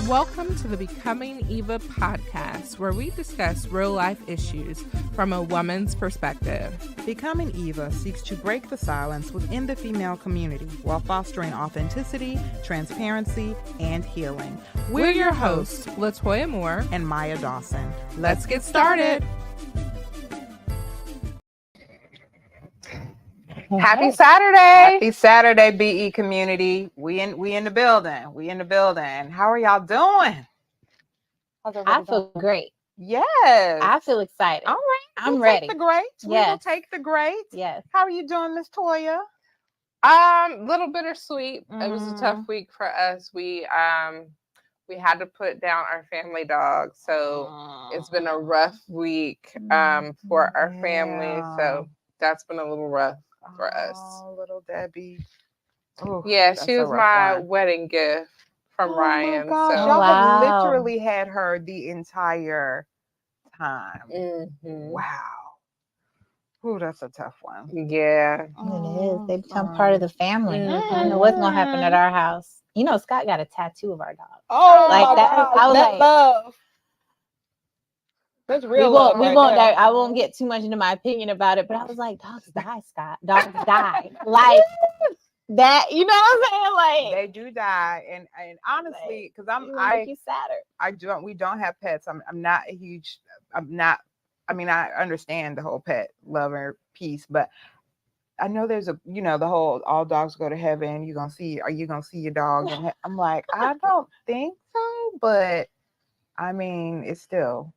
Welcome to the Becoming Eva podcast, where we discuss real-life issues from a woman's perspective. Becoming Eva seeks to break the silence within the female community while fostering authenticity, transparency, and healing. We're your hosts, Latoya Moore and Maya Dawson. Let's get started. Happy Saturday. Happy Saturday, BE community. We in the building. We in the building. How are y'all doing? I feel great. Yes. I feel excited. All right. I'm ready. Take the greats. Yes. We will take the greats. Yes. How are you doing, Miss Toya? Little bittersweet. It was a tough week for us. We had to put down our family dog, so it's been a rough week for our family. So that's been a little rough for us. Little Debbie. Ooh, yeah, she was my one. wedding gift from Ryan. My gosh. So. Y'all have literally had her the entire time. Mm-hmm. Wow. Ooh, that's a tough one. Yeah. It is. They become part of the family. Mm-hmm. I don't know what's gonna happen at our house. You know, Scott got a tattoo of our dog. Oh, like my that. God. I was that like, love. That's real. We won't. I won't get too much into my opinion about it, but I was like, dogs die, Scott. Dogs die. Like that. You know what I'm saying? Like they do die, and honestly, because make you sadder. We don't have pets. I'm not a huge. I'm not. I mean, I understand the whole pet lover piece, but I know there's a, the whole all dogs go to heaven. Are you gonna see your dog? And I'm like, I don't think so, but I mean, it's still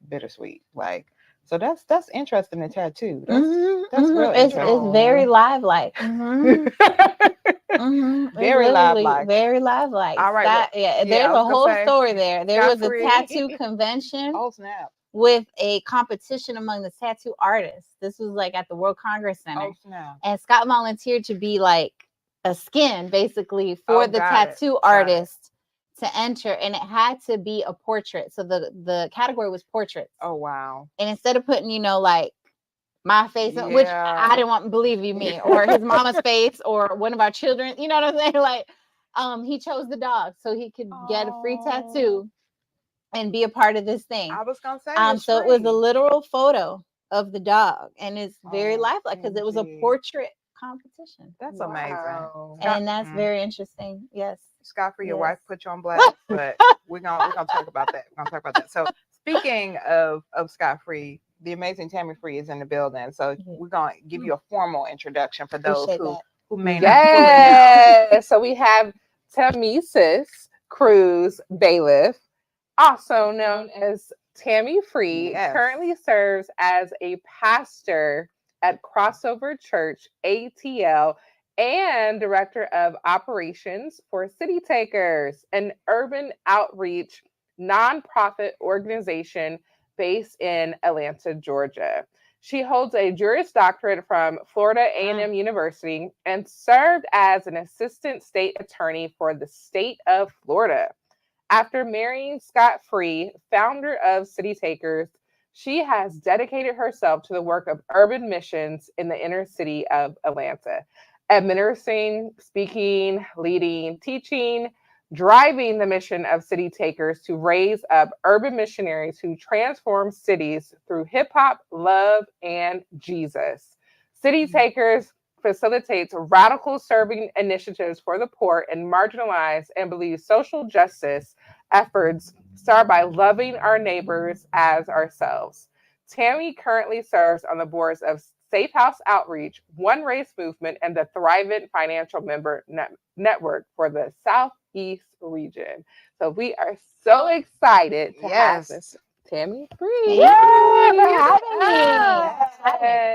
bittersweet. Like, so that's interesting. The tattoo. That's real interesting. It's very live-like. Very live-like. Very live-like. All right. There's a whole story there. There was a tattoo convention. Oh snap! With a competition among the tattoo artists. This was like at the World Congress Center. Oh snap! And Scott volunteered to be like a skin, basically, for the tattoo artist to enter, and it had to be a portrait. So the category was portraits. Oh wow! And instead of putting, like my face, which I didn't want to believe me, or his mama's face, or one of our children, you know what I'm saying? Like, he chose the dog so he could get a free tattoo and be a part of this thing. I was gonna say, so it was a literal photo of the dog, and it's very lifelike because it was a portrait competition. That's amazing, and that's very interesting. Yes, Scott, for your wife put you on blast, but we're gonna talk about that. We're gonna talk about that. So speaking of Scott Free, the amazing Tami Free is in the building. So we're gonna give you a formal introduction for those who may not. Yes. So we have Tamesis Cruz-Ballauf, also known as Tami Free, currently serves as a pastor at Crossover Church, ATL, and director of operations for City Takers, an urban outreach nonprofit organization based in Atlanta, Georgia. She holds a juris doctorate from Florida A&M University and served as an assistant state attorney for the state of Florida. After marrying Scott Free, founder of City Takers, she has dedicated herself to the work of urban missions in the inner city of Atlanta, administering, speaking, leading, teaching, driving the mission of City Takers to raise up urban missionaries who transform cities through hip hop, love, and Jesus. City Takers facilitates radical serving initiatives for the poor and marginalized, and believes social justice efforts start by loving our neighbors as ourselves. Tami currently serves on the boards of Safehouse Outreach, OneRace Movement, and the Thrivent Financial Member Network for the Southeast region. So we are so excited to have this Tami Free.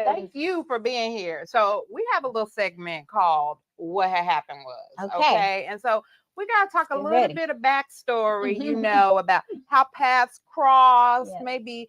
Thank you for being here. So we have a little segment called What Had Happened Was. Okay. And so we got to talk a little bit of backstory, about how paths crossed, maybe,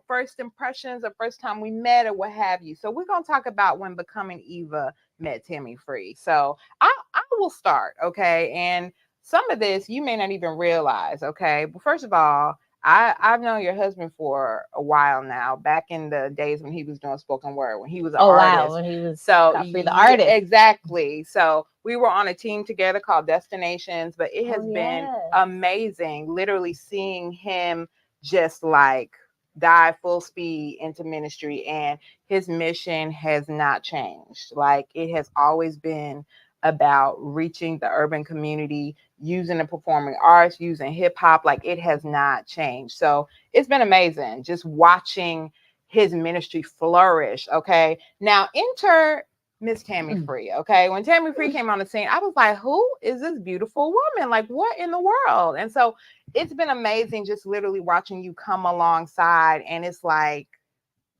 first impressions or first time we met or what have you. So we're going to talk about when Becoming Eva met Tami Free. So I will start. Okay. And some of this you may not even realize. Okay. But first of all, I've known your husband for a while now, back in the days when he was doing spoken word, when he was an artist. Wow, when he was So Godfrey the artist. Exactly. So we were on a team together called Destinations, but it has been yes. amazing, literally seeing him just like dive full speed into ministry, and his mission has not changed. Like, it has always been about reaching the urban community, using the performing arts, using hip hop. Like, it has not changed. So it's been amazing just watching his ministry flourish. Okay. Now enter Miss Tami Free. Okay. When Tami Free came on the scene, I was like, who is this beautiful woman? Like, what in the world? And so it's been amazing just literally watching you come alongside. And it's like,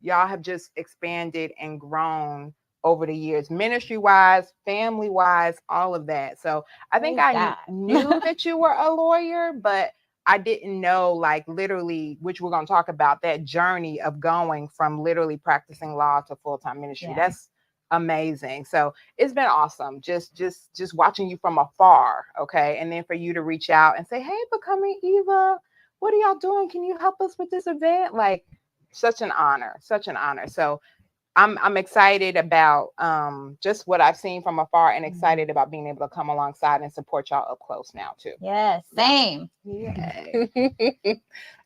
y'all have just expanded and grown over the years, ministry wise, family wise, all of that. So I think I knew that you were a lawyer, but I didn't know, like, literally, which we're going to talk about, that journey of going from literally practicing law to full-time ministry. Yeah. That's amazing. So it's been awesome just watching you from afar. Okay. And then for you to reach out and say, hey, Becoming Eva, what are y'all doing? Can you help us with this event? Like, such an honor. So I'm excited about just what I've seen from afar, and excited about being able to come alongside and support y'all up close now too. Yes, same. Yeah.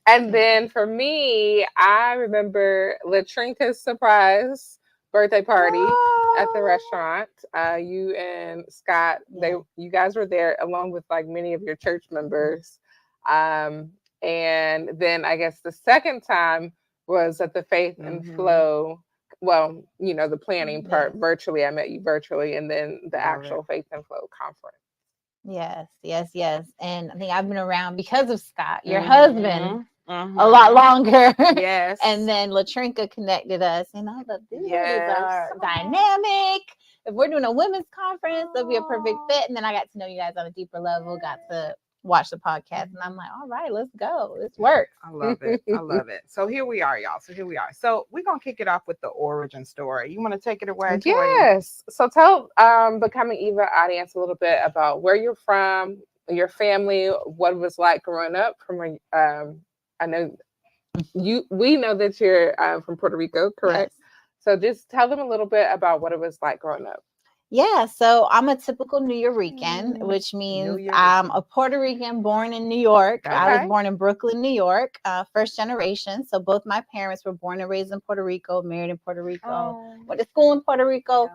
And then for me, I remember Latrinka's surprise birthday party at the restaurant. You and Scott, you guys were there along with like many of your church members. And then I guess the second time was at the Faith and Flow. Well, you know, the planning part virtually. I met you virtually, and then the actual Faith and Flow conference. Yes. And I think I've been around because of Scott, your husband, a lot longer. Yes. And then Latrinka connected us, and I love this. Are dynamic. If we're doing a women's conference, it'll be a perfect fit. And then I got to know you guys on a deeper level, got to watch the podcast, and I'm like, all right, let's go. This works. I love it. So here we are, y'all. So we're going to kick it off with the origin story. You want to take it away? Yes. So tell Becoming Eva audience a little bit about where you're from, your family, what it was like growing up from I know we know that you're from Puerto Rico, correct? Yes. So just tell them a little bit about what it was like growing up. Yeah, so I'm a typical Nuyorican, which means I'm a Puerto Rican born in New York. Okay. I was born in Brooklyn, New York, first generation. So both my parents were born and raised in Puerto Rico, married in Puerto Rico, went to school in Puerto Rico,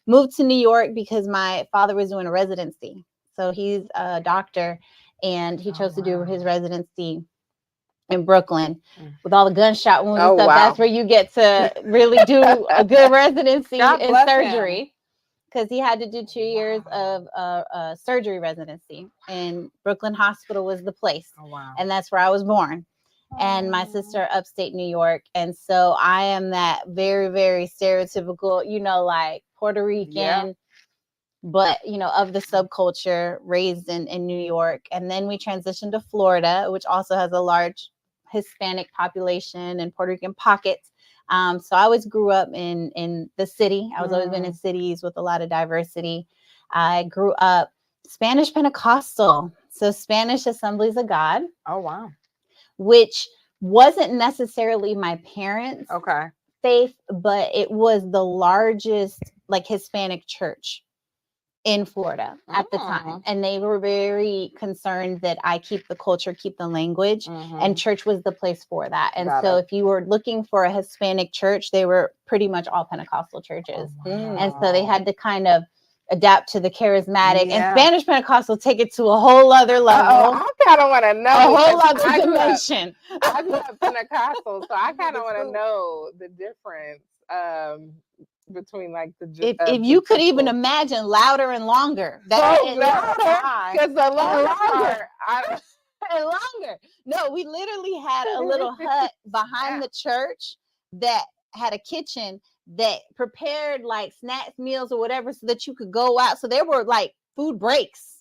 moved to New York because my father was doing a residency. So he's a doctor, and he chose to do his residency in Brooklyn with all the gunshot wounds and stuff. Wow. That's where you get to really do a good residency in surgery. Because he had to do 2 years of surgery residency, and Brooklyn Hospital was the place. And that's where I was born. And my sister upstate New York. And so I am that very, very stereotypical, you know, like Puerto Rican, but, you know, of the subculture, raised in New York. And then we transitioned to Florida, which also has a large Hispanic population and Puerto Rican pockets. So I always grew up in the city. I was always been in cities with a lot of diversity. I grew up Spanish Pentecostal, so Spanish Assemblies of God. Oh, wow. Which wasn't necessarily my parents' faith, but it was the largest like Hispanic church in Florida at the time. And they were very concerned that I keep the culture, keep the language, and church was the place for that. And so if you were looking for a Hispanic church, they were pretty much all Pentecostal churches. And so they had to kind of adapt to the charismatic and Spanish Pentecostal, take it to a whole other level. I kind of want to know. A whole other dimension. I grew up Pentecostal, so I kind of want to know the difference. Between like the if you could even imagine louder and longer, that because the longer and longer. No, we literally had a little hut behind the church that had a kitchen that prepared like snacks, meals, or whatever, so that you could go out. So there were like food breaks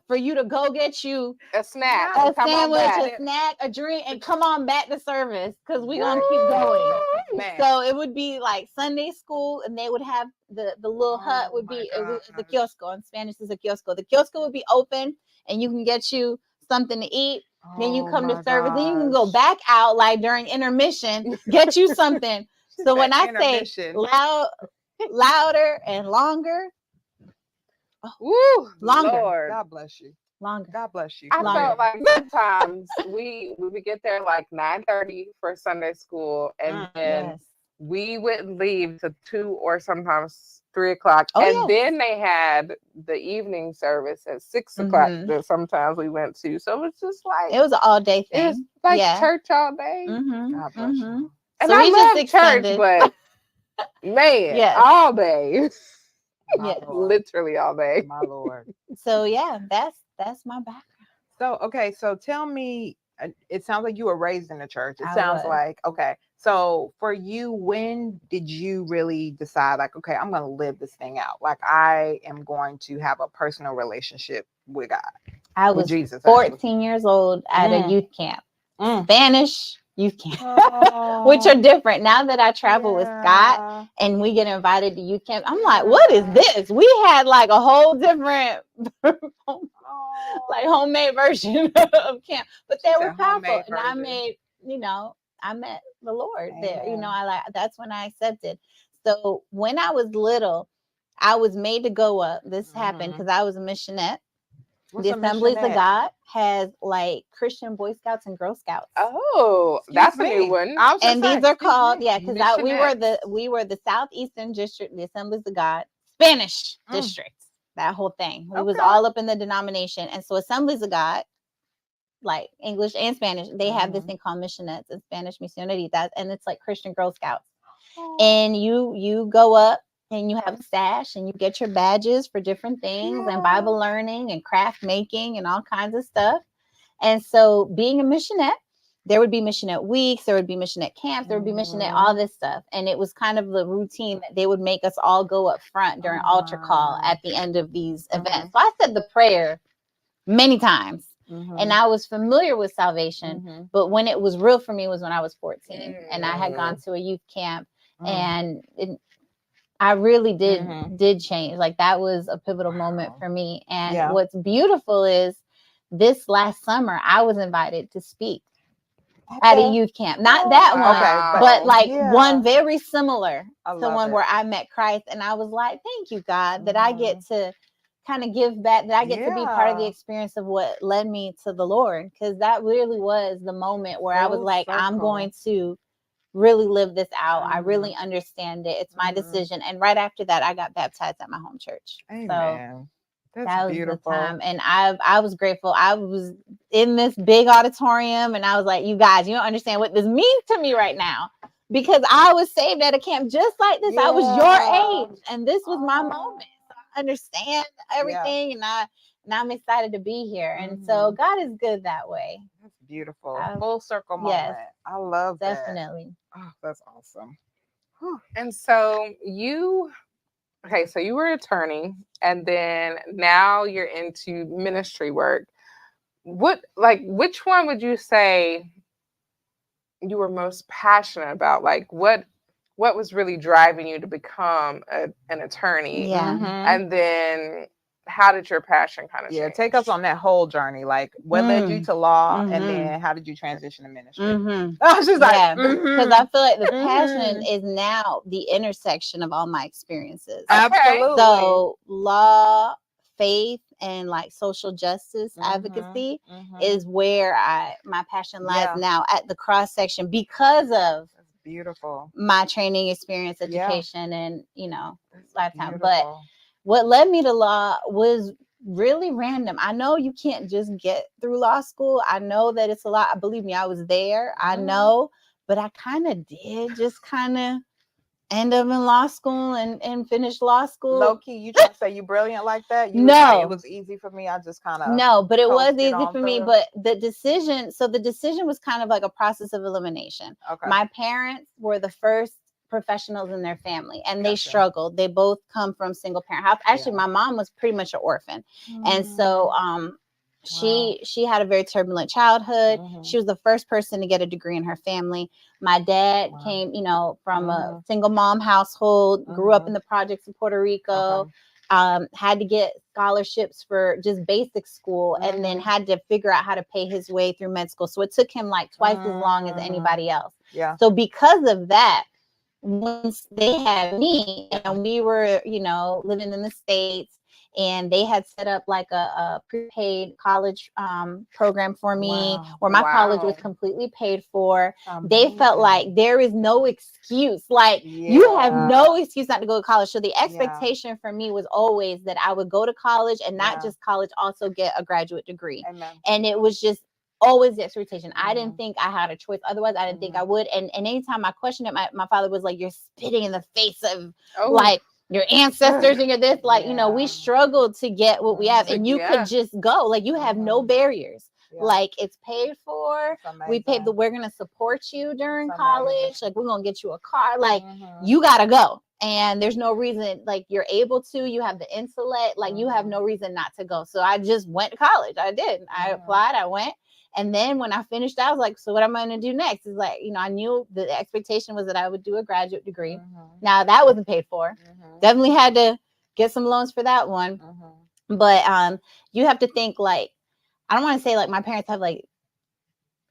for you to go get you a snack, a sandwich, a snack, a drink, and come on back to service, because we're gonna keep going. So it would be like Sunday school, and they would have the little hut would be the kiosco. In Spanish is a kiosco. The kiosco would be open, and you can get you something to eat. Then you Oh come to my service. Then you can go gosh. back out like during intermission, get you something. So when I say Intermission. louder and longer, Woo, longer. Lord. God bless you. longer. God bless you. I for felt real. like sometimes we would get there like 9:30 for Sunday school, and then Yes. we wouldn't leave till 2 or sometimes 3 o'clock. Oh, And yes. then they had the evening service at 6 o'clock Mhm. that sometimes we went to. So it was just like It was an all day it was thing. like Yeah. church all day. Mhm, God bless mhm. you. And So I we just love church, extended. but man, Yes. all day. My Yes. Lord. Literally all day. My Lord. So yeah, that's my background. So, okay. So tell me, it sounds like you were raised in the church. It I sounds was. like, okay. So for you, when did you really decide like, okay, I'm going to live this thing out? Like I am going to have a personal relationship with God, I with was Jesus. actually. 14 years old at a Mm. youth camp, Mm. Spanish youth camp, Oh, which are different. Now that I travel with Scott yeah. and we get invited to youth camp, I'm like, what is this? We had like a whole different like homemade version of camp, but they She were said powerful. homemade And I version. made, I met the Lord there. Amen. That's when I accepted. So when I was little, I was made to go up. This happened Mhm. because I was a missionette. What's The a Assemblies of missionette? God has like Christian Boy Scouts and Girl Scouts. Oh, Excuse that's a me. new one. I was And gonna these say, are excuse called, me. because we were the Southeastern District, the Assemblies of God, Spanish Mm. district, that whole thing. We was Okay. all up in the denomination. And so Assemblies of God, like English and Spanish, they have this Mhm. thing called missionettes in Spanish, missioneritas, and it's like Christian Girl Scouts. Oh. And you go up and you have a stash and you get your badges for different things and Bible Yeah. learning and craft making and all kinds of stuff. And so being a missionette, there would be missionette weeks, there would be missionette camps, there would be missionette, all this stuff. And it was kind of the routine that they would make us all go up front during altar call Wow. at the end of these Mhm. events. So I said the prayer many times. Mhm. And I was familiar with salvation, Mhm. but when it was real for me was when I was 14 and I had Mm. gone to a youth camp Mm. and I really Mhm. did change. Like that was a pivotal moment Wow. for me. And Yeah. what's beautiful is this last summer I was invited to speak at a youth camp. Not that Oh, one, okay, but like yeah. one very similar I to love one it. where I met Christ. And I was like, thank you, God, that I get Mhm. to kind of give back, that I get to be part of the Yeah. experience of what led me to the Lord. Because that really was the moment where I was Full like, I'm circle. going to really live this out. I Mhm. really understand it. It's my Mhm. decision. And right after that, I got baptized at my home church. So Amen. That's that was beautiful. the time. And I was grateful. I was in this big auditorium and I was like, you guys, you don't understand what this means to me right now. Because I was saved at a camp just like this. I was your age. And this was my moment. So I understand everything. And I'm excited to be here. And so God is good that way. That's beautiful. Full circle moment. Yes, I love that. definitely. Oh, that's awesome. And so you were an attorney and then now you're into ministry work. Which one would you say you were most passionate about? Like what was really driving you to become an attorney? Yeah. Mhm. And then how did your passion kind of Yeah, change? take us on that whole journey. Like, what led you to law, and then how did you transition to ministry? She's like, yeah, because I feel like the passion Mhm. is now the intersection of all my experiences. Absolutely. So law, faith, and like social justice advocacy is where my passion lies now, at the cross section, because of That's beautiful. my training experience, Yeah. education, and That's lifetime. beautiful. But what led me to law was really random. I know you can't just get through law school. I know that it's a lot. Believe me, I was there. I know, but I kind of did just kind of end up in law school and finish law school. Low key, you trying to say you brilliant like that? You No. was like, it was easy for me. I just kind of No, but it was coasted easy on for me. through. But the decision was kind of like a process of elimination. Okay. My parents were the first professionals in their family, and they Gotcha. struggled. They both come from single parent house. Actually, my mom was pretty much an orphan, and so she had a very turbulent childhood. She was the first person to get a degree in her family. My dad came, from a single mom household, grew up in the projects of Puerto Rico. had to get scholarships for just basic school, and then had to figure out how to pay his way through med school. So it took him like twice as long as anybody else. Yeah. So because of that, once they had me and we were, living in the States, and they had set up like a prepaid college program for me, where my college was completely paid for. They felt like there is no excuse. Like you have no excuse not to go to college. So the expectation for me was always that I would go to college, and not just college, also get a graduate degree. Amen. And it was just always the expectation. I didn't think I had a choice. Otherwise, I didn't think I would. And anytime I questioned it, my father was like, "You're spitting in the face of like your ancestors and your this." Like, we struggled to get what we have, and you could just go. Like, you have no barriers. Like, it's paid for. We paid we're gonna support you during college. Like, we're gonna get you a car. Like, you gotta go. And there's no reason, like, you're able to, you have the intellect, like, you have no reason not to go. So I just went to college. I did. I applied, I went. And then when I finished, I was like, so what am I going to do next? It's like, I knew the expectation was that I would do a graduate degree. Now that wasn't paid for. Definitely had to get some loans for that one. But you have to think, like, I don't want to say like my parents have like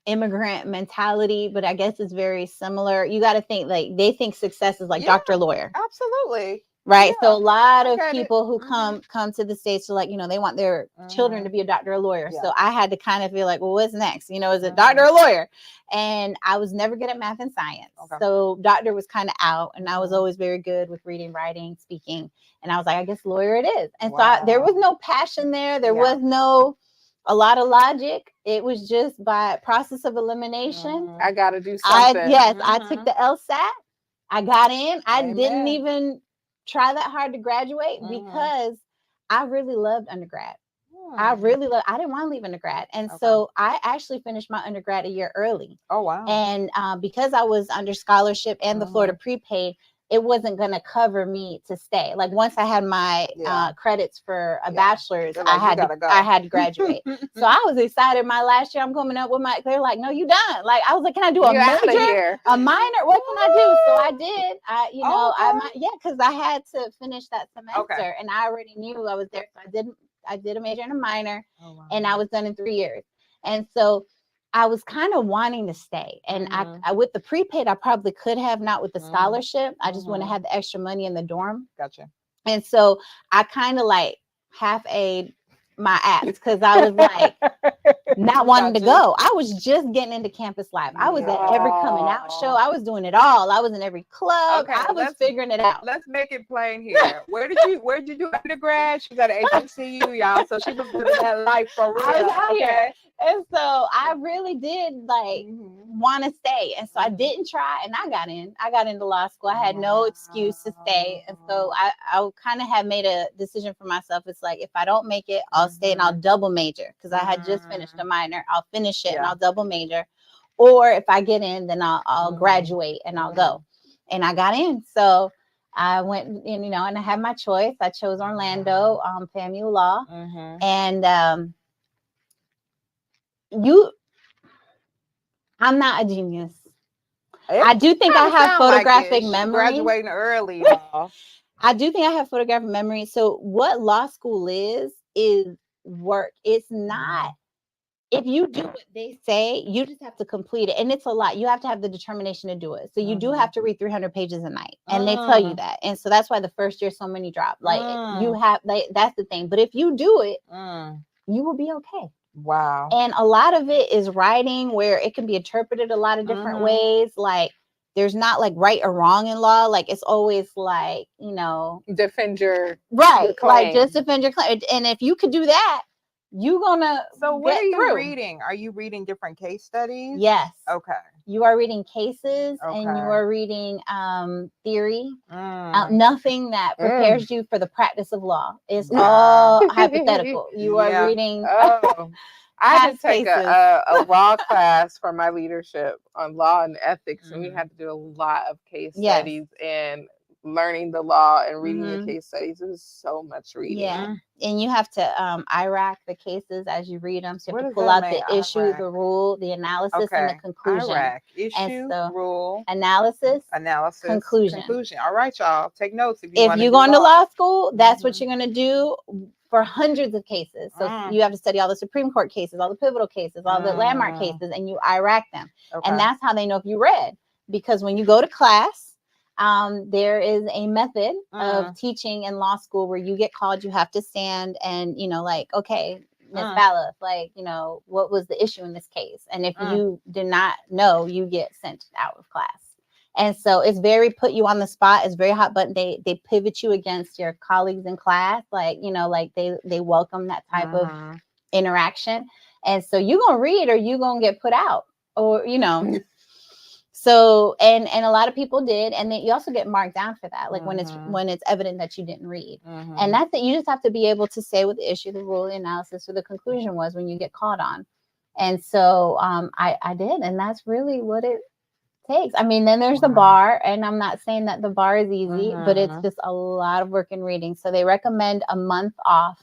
immigrant mentality, but I guess it's very similar. You got to think like they think success is like doctor, lawyer. Absolutely. Right. So a lot of people who come to the States are like, they want their children to be a doctor or lawyer. So I had to kind of feel like, well, what's next? Is it doctor or lawyer? And I was never good at math and science. So doctor was kind of out, and I was always very good with reading, writing, speaking. And I was like, I guess lawyer it is. And so there was no passion there. There was no a lot of logic. It was just by process of elimination. I got to do something. I took the LSAT. I got in. I didn't even try that hard to graduate because I really loved undergrad. I didn't want to leave undergrad. And so I actually finished my undergrad a year early. Oh, wow. And because I was under scholarship and the Florida prepaid, it wasn't going to cover me to stay. Like, once I had my credits for a bachelor's, like, I had to graduate. So I was excited. My last year, I'm coming up with they're like, no, you done. Like, I was like, can I do a major, a minor? What can I do? So I did. Because I had to finish that semester, and I already knew I was there. So I did a major and a minor, and I was done in 3 years. And so I was kind of wanting to stay. And I with the prepaid, I probably could have, not with the scholarship. I just wouldn't have the extra money in the dorm. Gotcha. And so I kind of like half-aid my apps, because I was like not wanting to go. I was just getting into campus life. I was at every coming out show. I was doing it all. I was in every club. I was figuring it out. Let's make it plain here. Where did you do undergrad? She got an HBCU, y'all. So she was living that life for real. I was out here. And so I really did want to stay. And so I didn't try, and I got into law school. I had no excuse to stay. And so I kind of had made a decision for myself. It's like, if I don't make it, I'll stay and I'll double major, because I had just finished a minor. I'll finish it and I'll double major. Or if I get in, then I'll graduate and I'll go. And I got in. So I went, and I had my choice. I chose Orlando, FAMU Law. And I'm not a genius. I do think I have photographic memory. Graduating early, y'all. I do think I have photographic memory. So what law school is work. It's not, if you do what they say, you just have to complete it. And it's a lot. You have to have the determination to do it. So you do have to read 300 pages a night. And they tell you that. And so that's why the first year so many drop. Like you have, that's the thing. But if you do it, you will be okay. Wow. And a lot of it is writing, where it can be interpreted a lot of different ways. Like, there's not like right or wrong in law. Like, it's always like, defend your right. claim. Like, just defend your claim. And if you could do that, you're gonna. So what are you reading? Are you reading different case studies? Yes. Okay. You are reading cases, and you are reading theory. Nothing that prepares you for the practice of law. It's all hypothetical. You are reading. I had to take a law class for my leadership on law and ethics, and we had to do a lot of case studies and learning the law and reading the case studies. It was so much reading. Yeah. And you have to IRAC the cases as you read them. So you have to pull that out mean, the issue, IRAC? the rule, the analysis, and the conclusion. IRAC, And issue, so rule, analysis, conclusion. All right, y'all. Take notes if you if want you to go into law school, that's what you're going to do for hundreds of cases. So you have to study all the Supreme Court cases, all the pivotal cases, all the landmark cases, and you IRAC them. Okay. And that's how they know if you read. Because when you go to class, there is a method of teaching in law school where you get called, you have to stand and, you know, like, okay, Ms. Ballauf, like, you know, what was the issue in this case? And if you do not know, you get sent out of class. And so it's very put you on the spot. It's very hot button. They pivot you against your colleagues in class. Like, you know, like they welcome that type of interaction. And so you're going to read or you're going to get put out or, you know. So, and a lot of people did. And then you also get marked down for that. Like when it's evident that you didn't read. And that's it. You just have to be able to say what the issue, the rule, the analysis, or the conclusion was when you get called on. And so I did. And that's really what it takes. I mean, then there's the bar, and I'm not saying that the bar is easy, but it's just a lot of work and reading. So they recommend a month off,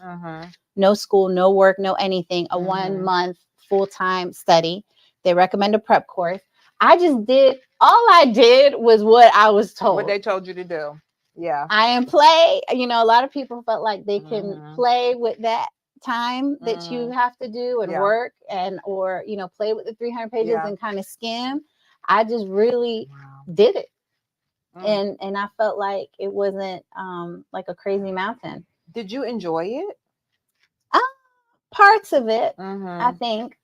no school, no work, no anything, a 1 month full-time study. They recommend a prep course. All I did was what I was told. What they told you to do. Yeah. I am play. You know, a lot of people felt like they can play with that time that you have to do and work or, you know, play with the 300 pages and kind of skim. I just really did it. And I felt like it wasn't like a crazy mountain. Did you enjoy it? Parts of it, I think.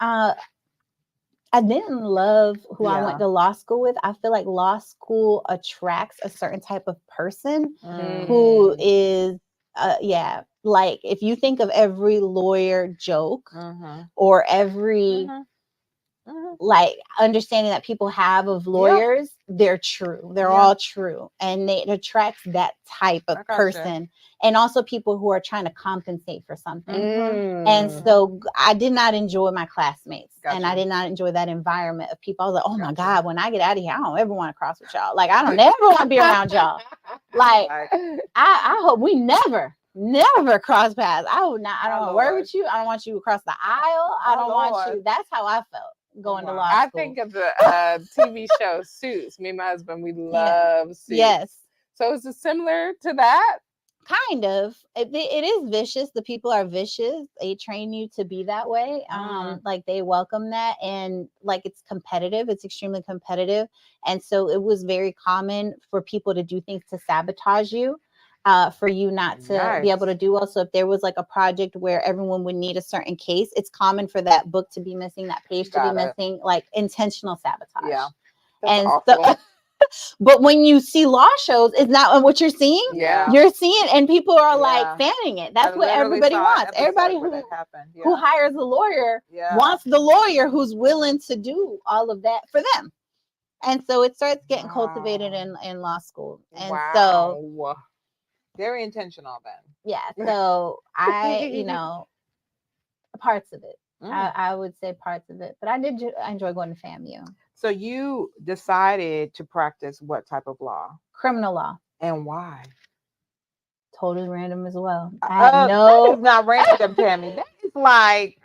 I didn't love who I went to law school with. I feel like law school attracts a certain type of person who is, like if you think of every lawyer joke or every like understanding that people have of lawyers, they're true. They're all true. And it attracts that type of person. And also people who are trying to compensate for something. And so I did not enjoy my classmates. And I did not enjoy that environment of people. I was like, oh my God, when I get out of here, I don't ever want to cross with y'all. Like, I don't ever want to be around y'all. Like, I hope we never cross paths. I don't want to work with you. I don't want you across the aisle. I don't want you. That's how I felt going to law school. I think of the TV show Suits. Me and my husband, we love Suits. Yes. So is it similar to that? Kind of. It is vicious. The people are vicious. They train you to be that way. Like they welcome that, and like it's competitive. It's extremely competitive. And so it was very common for people to do things to sabotage you. For you not to be able to do well. So if there was like a project where everyone would need a certain case, it's common for that book to be missing, that page to be missing, like intentional sabotage. Yeah. That's awful. So, but when you see law shows, it's not what you're seeing. Yeah. You're seeing, and people are like fanning it. That's what everybody wants. Everybody who hires a lawyer wants the lawyer who's willing to do all of that for them. And so it starts getting cultivated in law school. And so very intentional then. Yeah. So I, parts of it. I would say parts of it. But I enjoy going to FAMU. So you decided to practice what type of law? Criminal law. And why? Totally random as well. That is not random, Tami. That is like,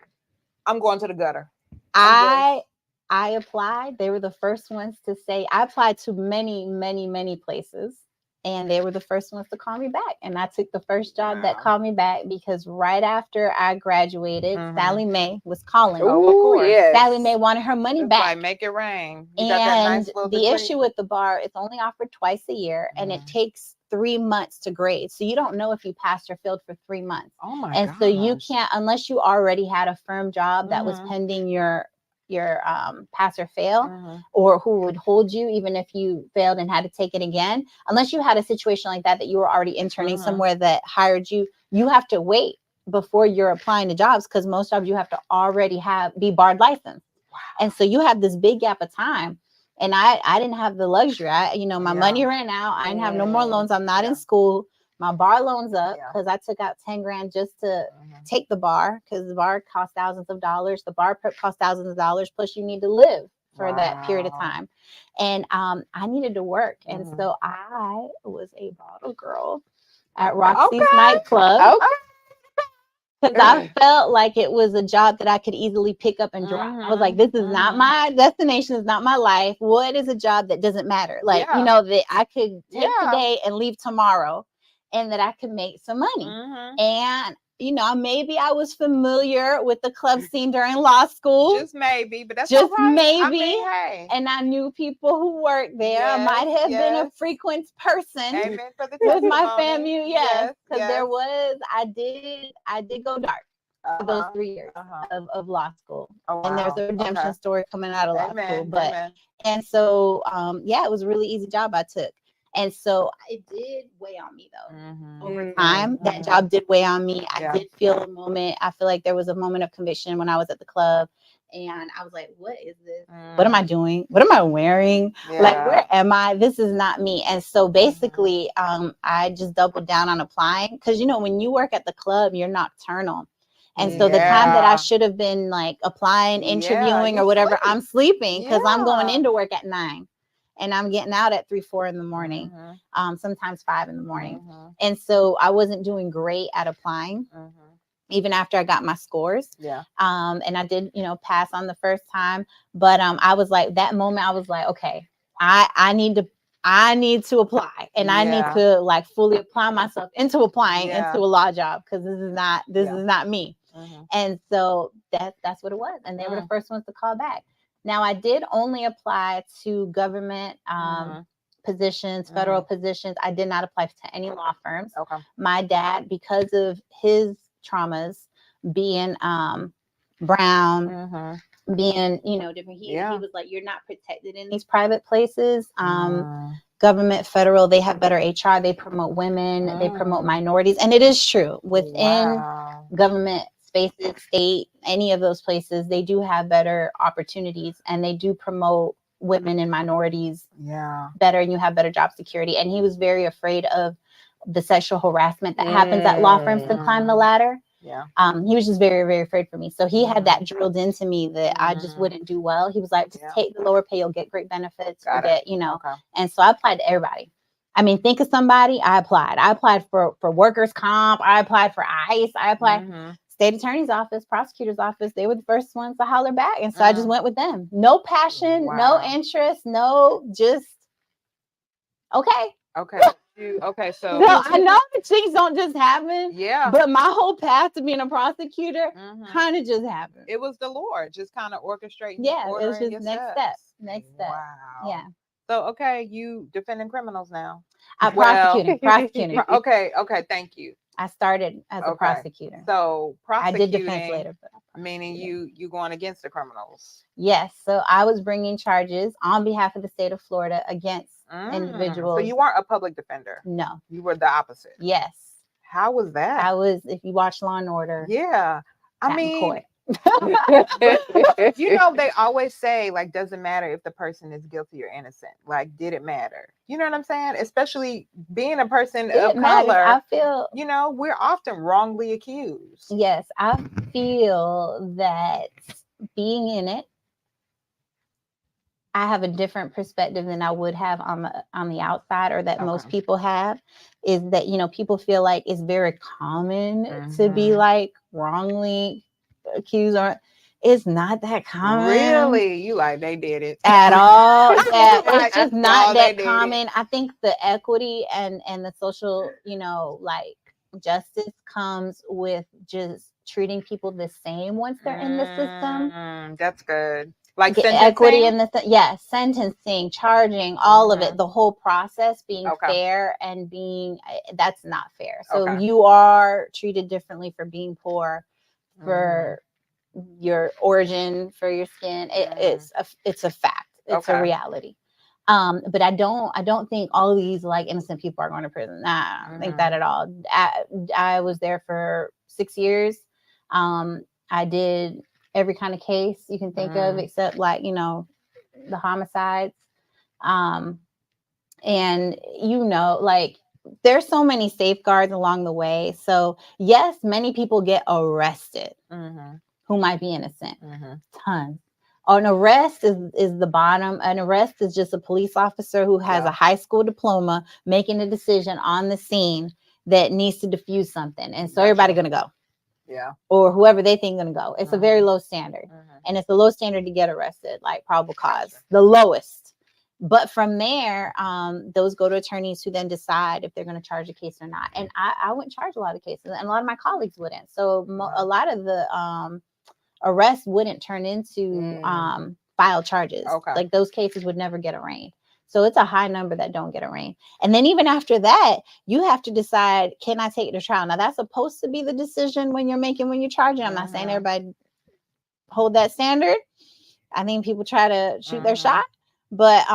I'm going to the gutter. I applied. They were the first ones to say, I applied to many, many, many places. And they were the first ones to call me back. And I took the first job that called me back because right after I graduated, Sally Mae was calling. Oh, of course. Yes. Sally Mae wanted her money back. Like, make it rain. You and the issue with the bar, it's only offered twice a year and it takes 3 months to grade. So you don't know if you passed or failed for 3 months. Oh my And so you can't, unless you already had a firm job that was pending your pass or fail, or who would hold you even if you failed and had to take it again. Unless you had a situation like that you were already interning somewhere that hired you, you have to wait before you're applying to jobs because most jobs you have to already be barred licensed. Wow. And so you have this big gap of time. And I didn't have the luxury. My money ran out. I didn't have no more loans. I'm not in school. My bar loan's up because I took out $10,000 just to take the bar because the bar costs thousands of dollars. The bar prep costs thousands of dollars. Plus you need to live for that period of Wow. time. And I needed to work. And Mhm. so I was a bottle girl at Roxy's Okay. nightclub. Okay. Because I felt like it was a job that I could easily pick up and drop. I was like, this is not my destination, is not my life. What is a job that doesn't matter? Like, Yeah. you know, that I could take Yeah. today and leave tomorrow and that I could make some money. And, you know, maybe I was familiar with the club scene during law school. Just maybe, but that's Just all right. maybe. I mean, hey. And I knew people who worked there. I might have been a frequent person. Amen for the with my testimony. family, yes, because yes. there was, I did go dark those 3 years of law school. Oh, and there's wow. a redemption story coming out of law Amen. school. But Amen. and so yeah, it was a really easy job I took. And so it did weigh on me though. Over time, that job did weigh on me. I did feel a moment. I feel like there was a moment of conviction when I was at the club. And I was like, what is this? What am I doing? What am I wearing? Like, where am I? This is not me. And so basically, I just doubled down on applying. Because, you know, when you work at the club, you're nocturnal. And so the time that I should have been like applying, interviewing or whatever, I'm sleeping because I'm going into work at 9. And I'm getting out at 3, 4 in the morning, sometimes 5 in the morning. And so I wasn't doing great at applying. Even after I got my scores. And I did, you know, pass on the first time. But I was like, that moment, I was like, okay, I need to apply. And I need to like fully apply myself into applying into a law job because this is not me. And so that's what it was. And they were the first ones to call back. Now I did only apply to government positions, federal positions. I did not apply to any law firms. My dad, because of his traumas, being brown, being, you know, different, he was like, you're not protected in these private places. Government, federal, they have better HR, they promote women, they promote minorities. And it is true within government spaces, state, any of those places, they do have better opportunities and they do promote women and minorities better, and you have better job security. And he was very afraid of the sexual harassment that happens at law firms to climb the ladder. He was just very, very afraid for me. So he had that drilled into me that I just wouldn't do well. He was like, just take the lower pay, you'll get great benefits, you'll get, you know. And so I applied to everybody. I mean, think of somebody, I applied. I applied for workers' comp. I applied for ICE. I applied state attorney's office, prosecutor's office. They were the first ones to holler back. And so I just went with them. No passion, no interest, no, just, okay. So I know things don't just happen. But my whole path to being a prosecutor kind of just happened. It was the Lord just kind of orchestrating. Yeah, it was just next step. Wow. Yeah. So you defending criminals now? Prosecuting. Okay, thank you. I started as a prosecutor. So prosecuting, I did defense later. But meaning you going against the criminals. Yes. So I was bringing charges on behalf of the state of Florida against individuals. So you weren't a public defender? No. You were the opposite? Yes. How was that? I was, if you watch Law and Order. Yeah. I mean, you know, they always say, like, doesn't matter if the person is guilty or innocent. Like, did it matter? You know what I'm saying? Especially being a person of color. I feel, you know, we're often wrongly accused. Yes, I feel that being in it, I have a different perspective than I would have on the outside, or that most people have, is that, you know, people feel like it's very common to be like wrongly accused, or it's not that common. Really? You like they did it at all? Yeah, it's just not that common. I think the equity and the social, you know, like justice comes with just treating people the same once they're in the system. That's good. Like equity in the sentencing, charging, all of it, the whole process being fair and being, that's not fair. So you are treated differently for being poor, for your origin, for your skin. It's a fact. It's a reality. But I don't think all these like innocent people are going to prison. Nah, I don't think that at all. I was there for 6 years. I did every kind of case you can think of, except like, you know, the homicides. And you know, like there's so many safeguards along the way. So yes, many people get arrested who might be innocent. Tons. An arrest is the bottom. An arrest is just a police officer who has a high school diploma making a decision on the scene that needs to diffuse something. And so everybody going to go. Yeah. Or whoever they think going to go. It's a very low standard. And it's a low standard to get arrested, like probable cause, the lowest. But from there, those go to attorneys who then decide if they're going to charge a case or not. And I wouldn't charge a lot of cases, and a lot of my colleagues wouldn't. So a lot of the arrests wouldn't turn into filed charges. Like those cases would never get arraigned. So it's a high number that don't get arraigned. And then even after that, you have to decide, can I take it to trial? Now that's supposed to be the decision when you're charging. I'm not saying everybody hold that standard. I think people try to shoot their shot. But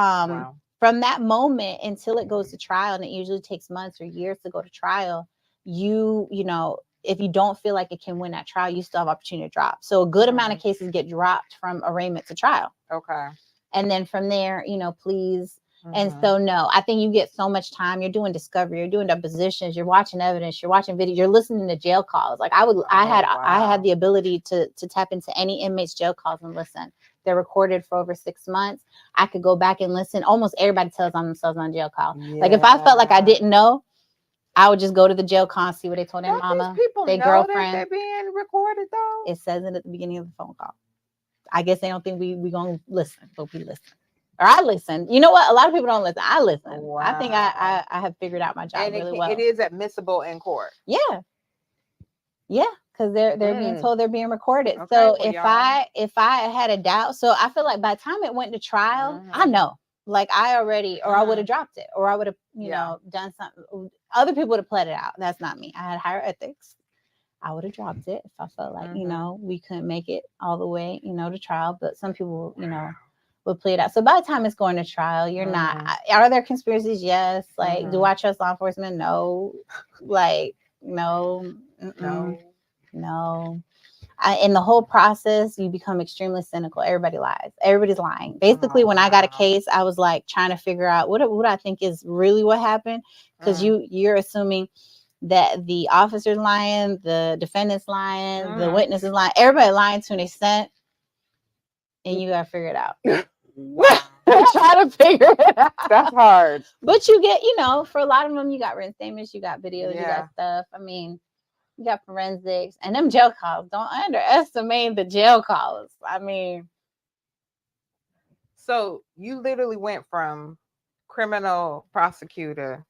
from that moment until it goes to trial, and it usually takes months or years to go to trial, you know, if you don't feel like it can win at trial, you still have opportunity to drop. So a good amount of cases get dropped from arraignment to trial. Okay. And then from there, you know, pleas. And so, no, I think you get so much time. You're doing discovery, you're doing depositions, you're watching evidence, you're watching video, you're listening to jail calls. Like I had the ability to tap into any inmate's jail calls and listen. They're recorded for over 6 months. I could go back and listen. Almost everybody tells on themselves on jail call. Yeah. Like if I felt like I didn't know, I would just go to the jail call and see what they told their mama, their girlfriend. They're being recorded though. It says it at the beginning of the phone call. I guess they don't think we gonna listen, but we listen. Or I listen. You know what? A lot of people don't listen. I listen. Wow. I think I have figured out my job really well. It is admissible in court. Yeah. Yeah. Because they're being told they're being recorded. Okay, so well, if I had a doubt, so I feel like by the time it went to trial, I know. Like I already, or I would have dropped it, or I would have, you know, done something. Other people would have pled it out. That's not me. I had higher ethics. I would have dropped it if I felt like, you know, we couldn't make it all the way, you know, to trial. But some people, you know, would play it out. So by the time it's going to trial, you're not. Are there conspiracies? Yes. Like, do I trust law enforcement? No. Like, no. No. In the whole process, you become extremely cynical. Everybody lies. Everybody's lying. Basically, when I got a case, I was like trying to figure out what I think is really what happened, because you're assuming that the officer's lying, the defendant's lying, the witness is lying. Everybody lying to an extent, and you got to figure it out. Try to figure it out. That's hard. But you get, you know, for a lot of them, you got written statements, you got videos, you got stuff. I mean, you got forensics and them jail calls. Don't underestimate the jail calls. I mean, so you literally went from criminal prosecutor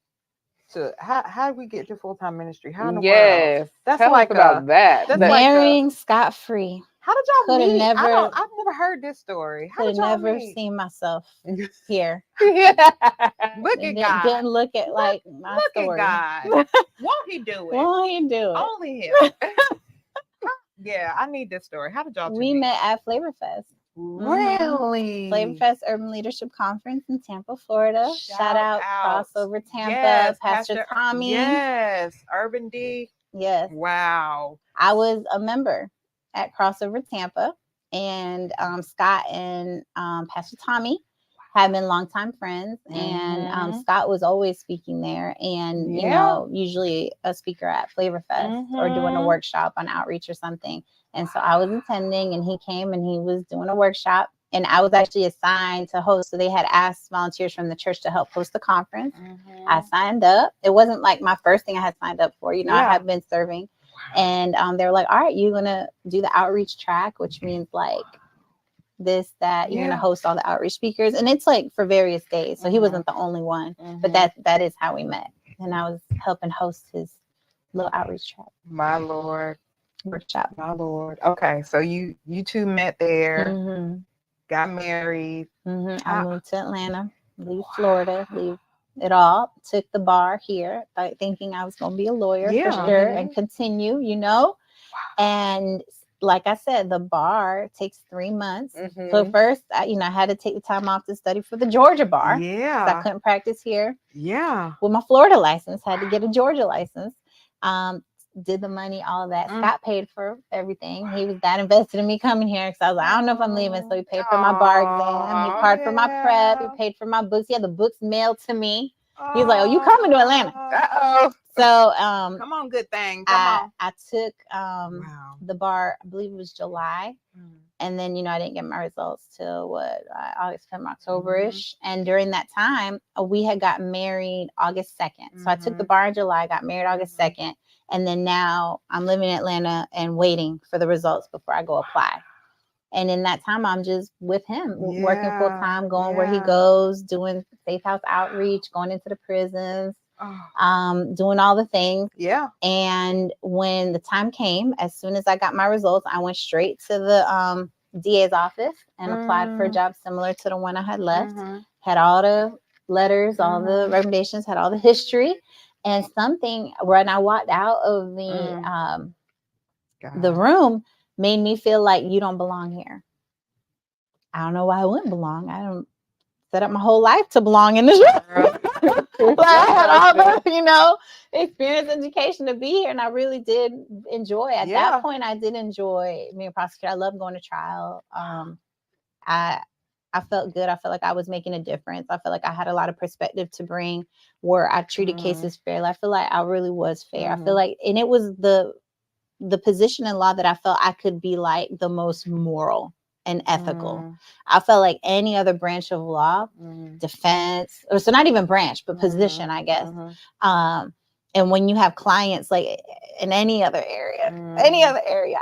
to how did we get to full-time ministry? How in the world? That's tell like us about that. That's marrying like scot-free. How did y'all meet? I've never heard this story. How did y'all never seen myself here. Look at God. Didn't look at like my story. At God. Won't he do it? Won't he do it? Only him. Yeah, I need this story. How did y'all We met at Flavor Fest. Really? Flavor Fest Urban Leadership Conference in Tampa, Florida. Shout out Crossover Tampa, yes, Pastor Tami. Yes, Urban D. Yes. Wow. I was a member at Crossover Tampa, and Scott and Pastor Tami have been longtime friends, and Scott was always speaking there, and you know, usually a speaker at Flavor Fest or doing a workshop on outreach or something. And so I was attending, and he came and he was doing a workshop, and I was actually assigned to host. So they had asked volunteers from the church to help host the conference. I signed up. It wasn't like my first thing I had signed up for. You know, I had been serving. And they were like, all right, you're going to do the outreach track, which means like this, that, you're going to host all the outreach speakers. And it's like for various days. So he wasn't the only one, but that is how we met. And I was helping host his little outreach track. My Lord. Workshop. My Lord. Okay. So you two met there, got married. I moved to Atlanta, leave Florida, leave it all, took the bar here, thinking I was going to be a lawyer for sure and continue, you know. And like I said, the bar takes 3 months. So first, I had to take the time off to study for the Georgia bar. I couldn't practice here. With my Florida license, had to get a Georgia license. Did the money, all of that. Scott paid for everything. He was that invested in me coming here, because I was like, I don't know if I'm leaving. So he paid for my bar exam. He paid for my prep. He paid for my books. He had the books mailed to me. He's like, "Oh, you coming to Atlanta?" Uh-oh. So come on, good thing. Come I took Wow. the bar, I believe it was July. on. And then, I didn't get my results till August, September, October-ish. And during that time, we had gotten married August 2nd. So I took the bar in July, got married August 2nd. And then now I'm living in Atlanta and waiting for the results before I go apply. And in that time, I'm just with him, working full time, going where he goes, doing Safehouse Outreach, going into the prisons, doing all the things. Yeah. And when the time came, as soon as I got my results, I went straight to the DA's office and applied for a job similar to the one I had left. Had all the letters, all the recommendations, had all the history. And something when I walked out of the room made me feel like you don't belong here. I don't know why I wouldn't belong. I don't set up my whole life to belong in this room. I had all the, experience, education to be here, and I really did enjoy. At that point, I did enjoy being a prosecutor. I love going to trial. I felt good. I felt like I was making a difference. I felt like I had a lot of perspective to bring where I treated cases fairly. I feel like I really was fair. I feel like, and it was the position in law that I felt I could be like the most moral and ethical. I felt like any other branch of law, defense, or so not even branch, but position, I guess. And when you have clients like in any other area,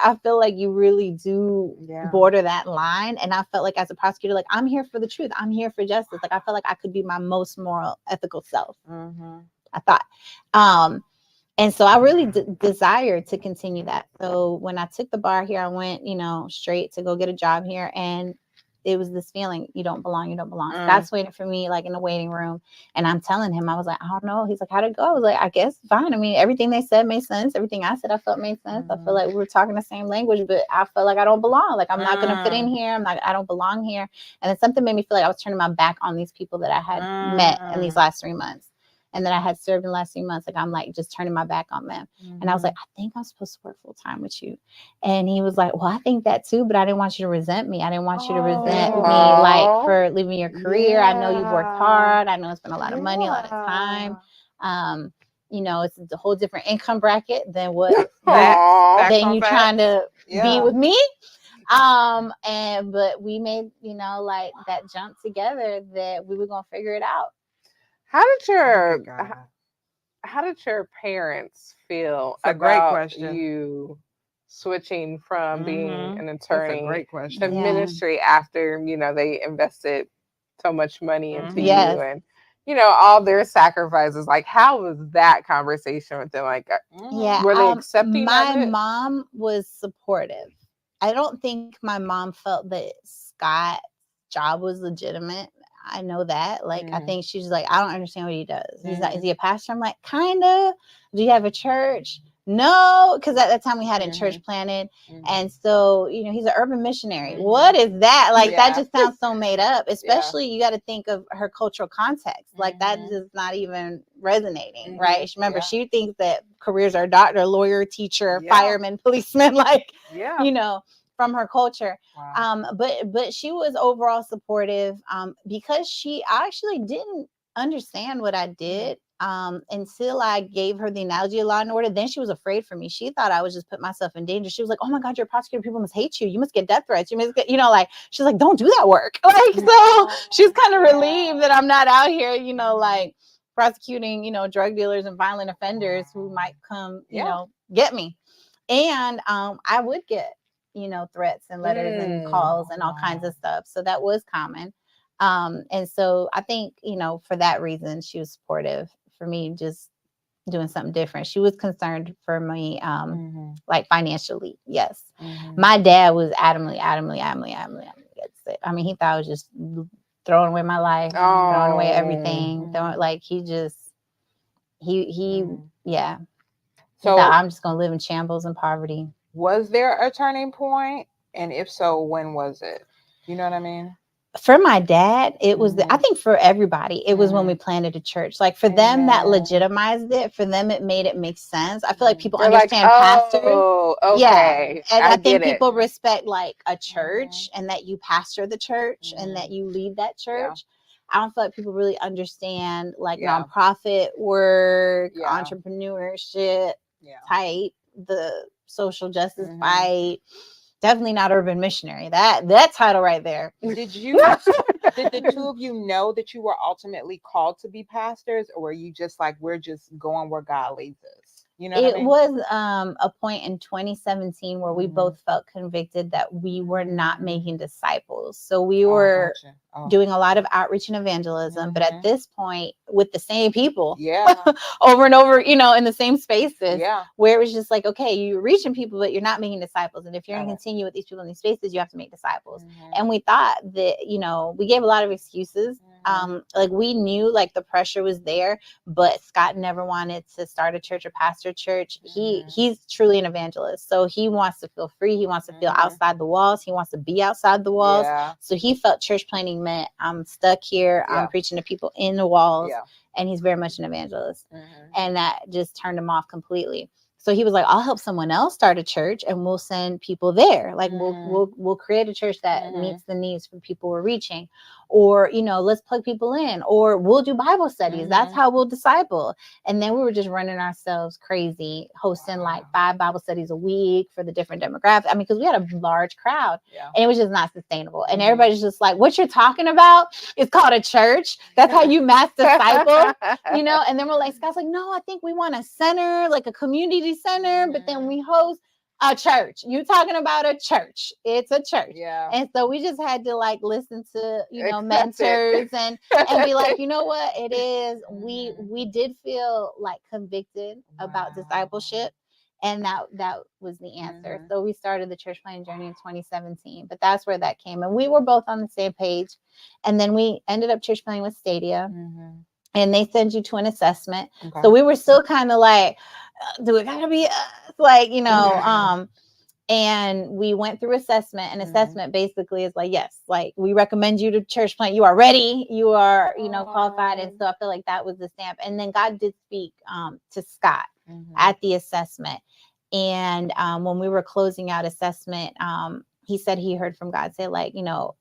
I feel like you really do border that line. And I felt like as a prosecutor, like I'm here for the truth. I'm here for justice. Like I felt like I could be my most moral, ethical self. I thought. And so I really desired to continue that. So when I took the bar here, I went, straight to go get a job here. And it was this feeling, you don't belong, you don't belong. Scott's waiting for me, like in the waiting room. And I'm telling him, I was like, I don't know. He's like, how'd it go? I was like, I guess fine. I mean, everything they said made sense. Everything I said, I felt made sense. I feel like we were talking the same language, but I felt like I don't belong. Like I'm not going to fit in here. I don't belong here. And then something made me feel like I was turning my back on these people that I had met in these last 3 months. And that I had served in the last 3 months. Like, I'm like just turning my back on them. And I was like, I think I'm supposed to work full time with you. And he was like, well, I think that too, but I didn't want you to resent me. I didn't want you to resent me, like for leaving your career. I know you've worked hard. I know it's been a lot of money, a lot of time. It's a whole different income bracket than what than you trying to be with me. But we made, like that jump together that we were going to figure it out. How did your parents feel about you switching from being an attorney to ministry after, they invested so much money into you and, all their sacrifices? Like, how was that conversation with them? Like, were they accepting my of it? Mom was supportive. I don't think my mom felt that Scott's job was legitimate. I know that. Like, I think she's like, I don't understand what he does. He's like, is he a pastor? I'm like, kind of. Do you have a church? No, because at that time we hadn't church planted. And so, he's an urban missionary. What is that? Like, that just sounds so made up, especially you got to think of her cultural context. Like, that is not even resonating, right? Remember, she thinks that careers are doctor, lawyer, teacher, fireman, policeman, like, from her culture. But she was overall supportive because she actually didn't understand what I did until I gave her the analogy of Law and Order. Then she was afraid for me. She thought I was just putting myself in danger. She was like, oh my God, you're a prosecutor. People must hate you. You must get death threats. You must get, she's like, don't do that work. Like, so she's kind of relieved that I'm not out here, like prosecuting, drug dealers and violent offenders who might come, get me. And I would get, threats and letters and calls and all kinds of stuff. So that was common. And so I think, for that reason, she was supportive for me just doing something different. She was concerned for me, like financially. Yes. My dad was adamantly against it. I mean, he thought I was just throwing away my life, throwing away everything. So I'm just going to live in shambles and poverty. Was there a turning point? And if so, when was it? You know what I mean? For my dad, it was, I think for everybody, it was when we planted a church. Like for them, that legitimized it. For them, it made it make sense. I feel like people understand pastors. Oh, okay. Yeah. And I think people respect like a church and that you pastor the church and that you lead that church. I don't feel like people really understand like nonprofit work, entrepreneurship type, the social justice fight. Definitely not urban missionary. That title right there. Did the two of you know that you were ultimately called to be pastors, or were you just like, we're just going where God leads us? You know, it was a point in 2017 where we both felt convicted that we were not making disciples. So we were doing a lot of outreach and evangelism, but at this point with the same people over and over, you know, in the same spaces where it was just like, okay, you're reaching people, but you're not making disciples. And if you're going to continue with these people in these spaces, you have to make disciples. And we thought that, you know, we gave a lot of excuses. Like we knew like the pressure was there, but Scott never wanted to start a church or pastor church. He's truly an evangelist. So he wants to feel free. He wants to feel outside the walls. He wants to be outside the walls. So he felt church planting meant I'm stuck here. I'm preaching to people in the walls. And he's very much an evangelist. And that just turned him off completely. So he was like, I'll help someone else start a church and we'll send people there. Like we'll create a church that meets the needs for people we're reaching. Or, you know, let's plug people in, or we'll do Bible studies. That's how we'll disciple. And then we were just running ourselves crazy, hosting like 5 Bible studies a week for the different demographics. I mean, because we had a large crowd and it was just not sustainable. And everybody's just like, what you're talking about is called a church. That's how you mass disciple, you know? And then we're like, Scott's like, no, I think we want a center, like a community center, but then we host a church. You talking about a church. It's a church. And so we just had to like listen to, you know, mentors and be like, you know what it is. We did feel like convicted about discipleship. And that was the answer. So we started the church planting journey in 2017, but that's where that came. And we were both on the same page. And then we ended up church planting with Stadia. And they send you to an assessment. So we were still kind of like, do it gotta be us? Like, you know, and we went through assessment, and assessment basically is like, yes, like we recommend you to church plant. You are ready. You are, you know, qualified. And so I feel like that was the stamp. And then God did speak to Scott at the assessment. And when we were closing out assessment, he said he heard from God say like, you know,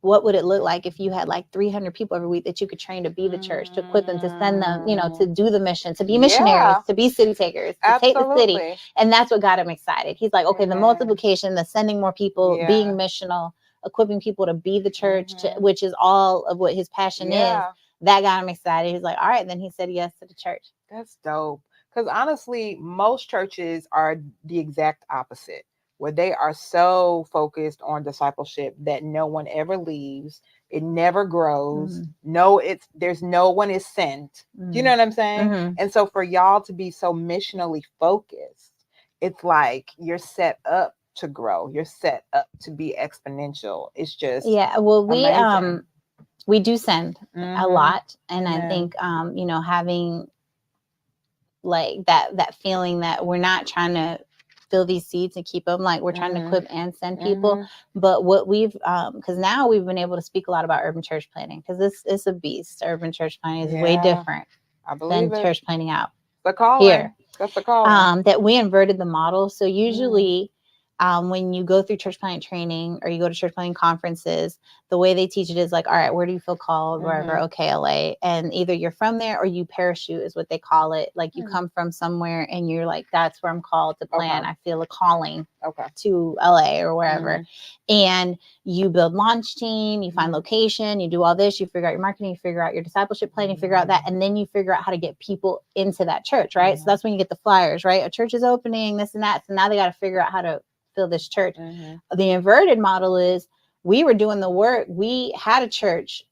what would it look like if you had like 300 people every week that you could train to be the church, to equip them, to send them, you know, to do the mission, to be missionaries, to be city takers, to take the city. And that's what got him excited. He's like, okay, the multiplication, the sending more people, being missional, equipping people to be the church, which is all of what his passion is. That got him excited. He's like, all right. Then he said yes to the church. That's dope. Because honestly, most churches are the exact opposite, where they are so focused on discipleship that no one ever leaves. It never grows. There's no one is sent. You know what I'm saying? And so for y'all to be so missionally focused, it's like you're set up to grow. You're set up to be exponential. It's just well, amazing. We do send a lot. And I think you know, having like that feeling that we're not trying to fill these seats and keep them, like we're trying to equip and send people. But what we've because now we've been able to speak a lot about urban church planting, because this is a beast. Urban church planting is way different than church planting out here. That's the call. That we inverted the model. So usually when you go through church planting training or you go to church planting conferences, the way they teach it is like, all right, where do you feel called? Wherever. Okay, LA. And either you're from there or you parachute is what they call it. Like you come from somewhere and you're like, that's where I'm called to plant. I feel a calling to LA or wherever. And you build launch team, you find location, you do all this, you figure out your marketing, you figure out your discipleship plan, you figure out that, and then you figure out how to get people into that church, right? So that's when you get the flyers, right? A church is opening, this and that. So now they got to figure out how to fill this church. The inverted model is we were doing the work. We had a church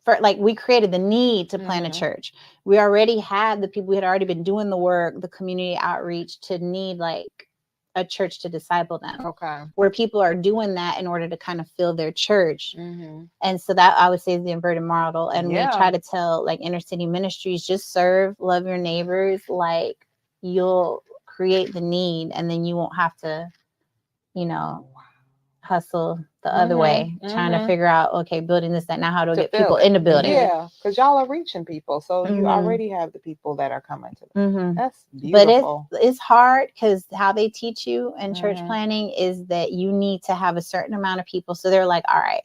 for like, we created the need to plant a church. We already had the people, we had already been doing the work, the community outreach to need like a church to disciple them. Where people are doing that in order to kind of fill their church. And so that I would say is the inverted model. And we try to tell like inner city ministries, just serve, love your neighbors. Like you'll create the need and then you won't have to, you know, hustle the other way, trying to figure out, okay, building this, that, now how to get people in the building. Yeah, because y'all are reaching people. So you already have the people that are coming to them. That's beautiful. But it's hard because how they teach you in church planning is that you need to have a certain amount of people. So they're like, all right,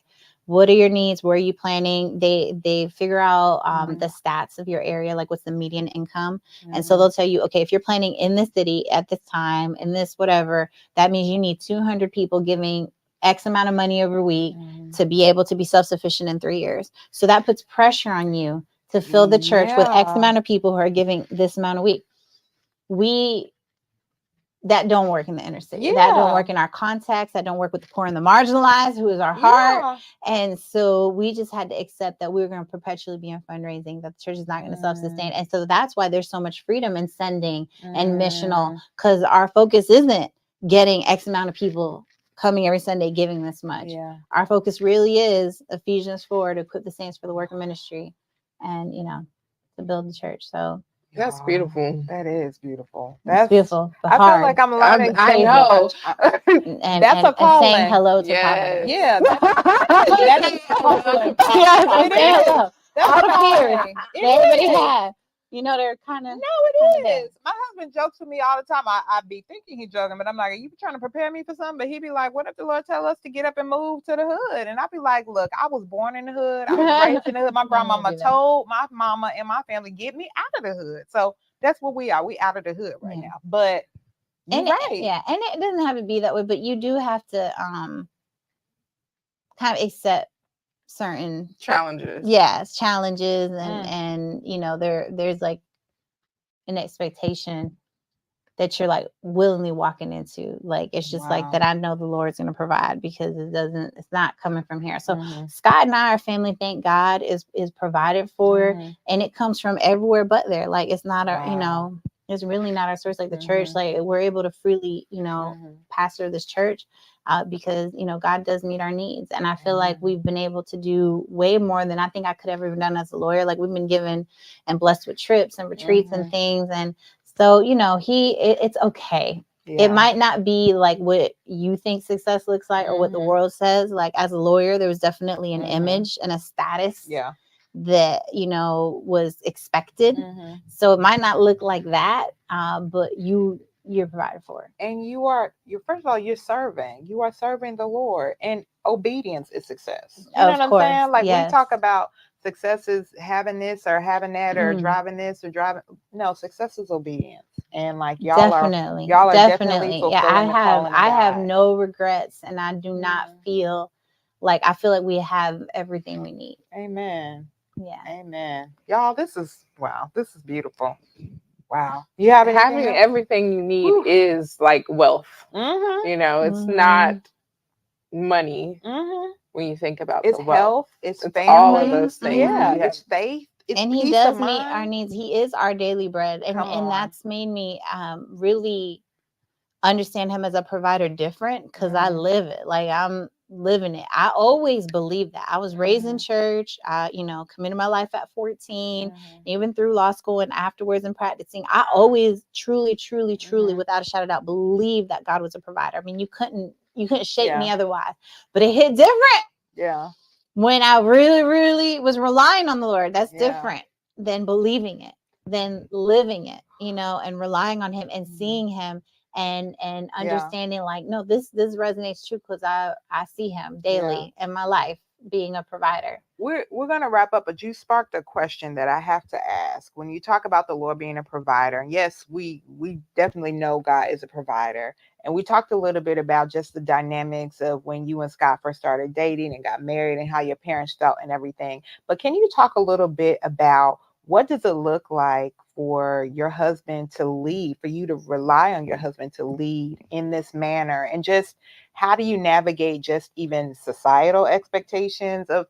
what are your needs? Where are you planning? They figure out the stats of your area, like what's the median income. And so they'll tell you, okay, if you're planning in this city at this time, in this whatever, that means you need 200 people giving X amount of money every week to be able to be self-sufficient in 3 years. So that puts pressure on you to fill the church with X amount of people who are giving this amount a week. That don't work in the inner city. That don't work in our context. That don't work with the poor and the marginalized, who is our heart. And so we just had to accept that we were going to perpetually be in fundraising, that the church is not going to self-sustain. And so that's why there's so much freedom in sending and missional, because our focus isn't getting X amount of people coming every Sunday, giving this much. Our focus really is Ephesians 4, to equip the saints for the work of ministry and, to build the church. So that's beautiful. That is beautiful. That's beautiful. I feel like I'm learning. I know. And that's a calling. And saying hello to poverty. Yeah. That is calling. Hello. All the fears everybody had. They're kind of. No, it is. My husband jokes with me all the time. I be thinking he's joking, but I'm like, are you trying to prepare me for something? But he'd be like, what if the Lord tell us to get up and move to the hood? And I'd be like, look, I was born in the hood. I was raised in the hood. My grandmama told my mama and my family, get me out of the hood. So that's what we are. We out of the hood right now. But and it doesn't have to be that way, but you do have to kind of accept certain challenges. Challenges and there's like an expectation that you're like willingly walking into. Like it's just like that I know the Lord's gonna provide, because it's not coming from here. So Scott and I, our family, thank God, is provided for, and it comes from everywhere but there. Like it's not our it's really not our source, like the church. Like we're able to freely pastor this church because God does meet our needs. And I feel like we've been able to do way more than I think I could ever have done as a lawyer. Like we've been given and blessed with trips and retreats and things. And so, it's okay. It might not be like what you think success looks like or what the world says. Like as a lawyer, there was definitely an image and a status that, was expected. So it might not look like that, but you're provided for. And you're first of all, you're serving the Lord, and obedience is success. You know what I'm saying? Like we talk about success is having this or having that or driving this or driving. No, success is obedience. And like y'all are definitely fulfilling the calling of God. I have no regrets, and I do not feel like we have everything we need. Amen. Yeah. Amen. Y'all, this is beautiful. Wow. You have having everything you need is like wealth. It's not money when you think about it's the wealth. Health, it's family, all of those things. It's faith. And he does meet our needs. He is our daily bread. And that's made me really understand him as a provider different, because I live it. Like I'm living it. I always believed that. I was raised in church. I, committed my life at 14, even through law school and afterwards and practicing. I always truly, without a shadow of doubt, believed that God was a provider. I mean, you couldn't shake me otherwise. But it hit different. Yeah. When I really, really was relying on the Lord. That's different than believing it, than living it, and relying on him and seeing him. And understanding like, no, this resonates true, because I see him daily in my life being a provider. We're going to wrap up, but you sparked a question that I have to ask. When you talk about the Lord being a provider, yes, we definitely know God is a provider. And we talked a little bit about just the dynamics of when you and Scott first started dating and got married and how your parents felt and everything. But can you talk a little bit about what does it look like for your husband to lead, for you to rely on your husband to lead in this manner? And just how do you navigate just even societal expectations of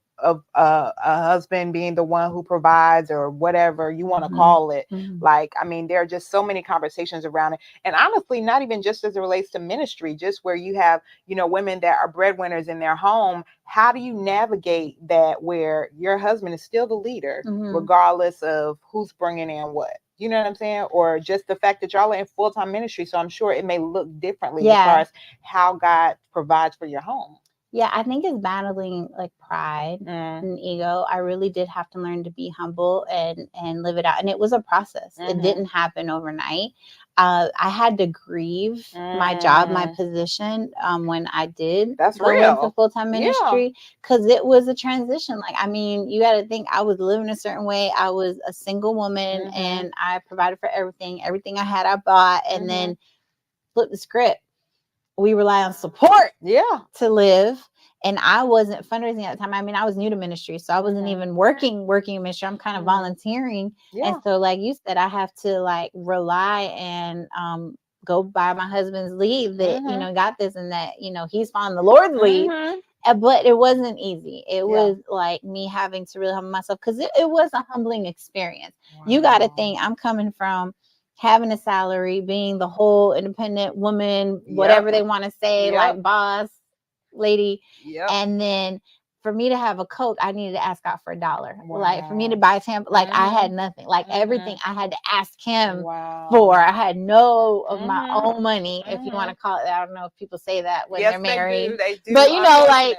a husband being the one who provides, or whatever you want to call it? Like, I mean, there are just so many conversations around it. And honestly, not even just as it relates to ministry, just where you have, women that are breadwinners in their home. How do you navigate that where your husband is still the leader, regardless of who's bringing in what? You know what I'm saying? Or just the fact that y'all are in full-time ministry. So I'm sure it may look differently as far as how God provides for your home. Yeah, I think it's battling like pride and ego. I really did have to learn to be humble and live it out. And it was a process. It didn't happen overnight. I had to grieve my job, my position when I did go into full-time ministry, because it was a transition. Like, I mean, you got to think, I was living a certain way. I was a single woman and I provided for everything. Everything I had, I bought, and then flip the script. We rely on support to live. And I wasn't fundraising at the time. I mean, I was new to ministry, so I wasn't even working in ministry. I'm kind of volunteering. And so, like you said, I have to like rely and go by my husband's lead that, you know, got this, and that, you know, he's following the Lord's lead. But it wasn't easy. It was like me having to really humble myself, because it was a humbling experience. You got to think, I'm coming from having a salary, being the whole independent woman, whatever they want to say, like boss lady. And then for me to have a Coke, I needed to ask God for $1. Like, for me to buy Tampa, like I had nothing. Like everything I had to ask him for. I had no of my own money, if you want to call it that. I don't know if people say that when they're married. They do, but you know, like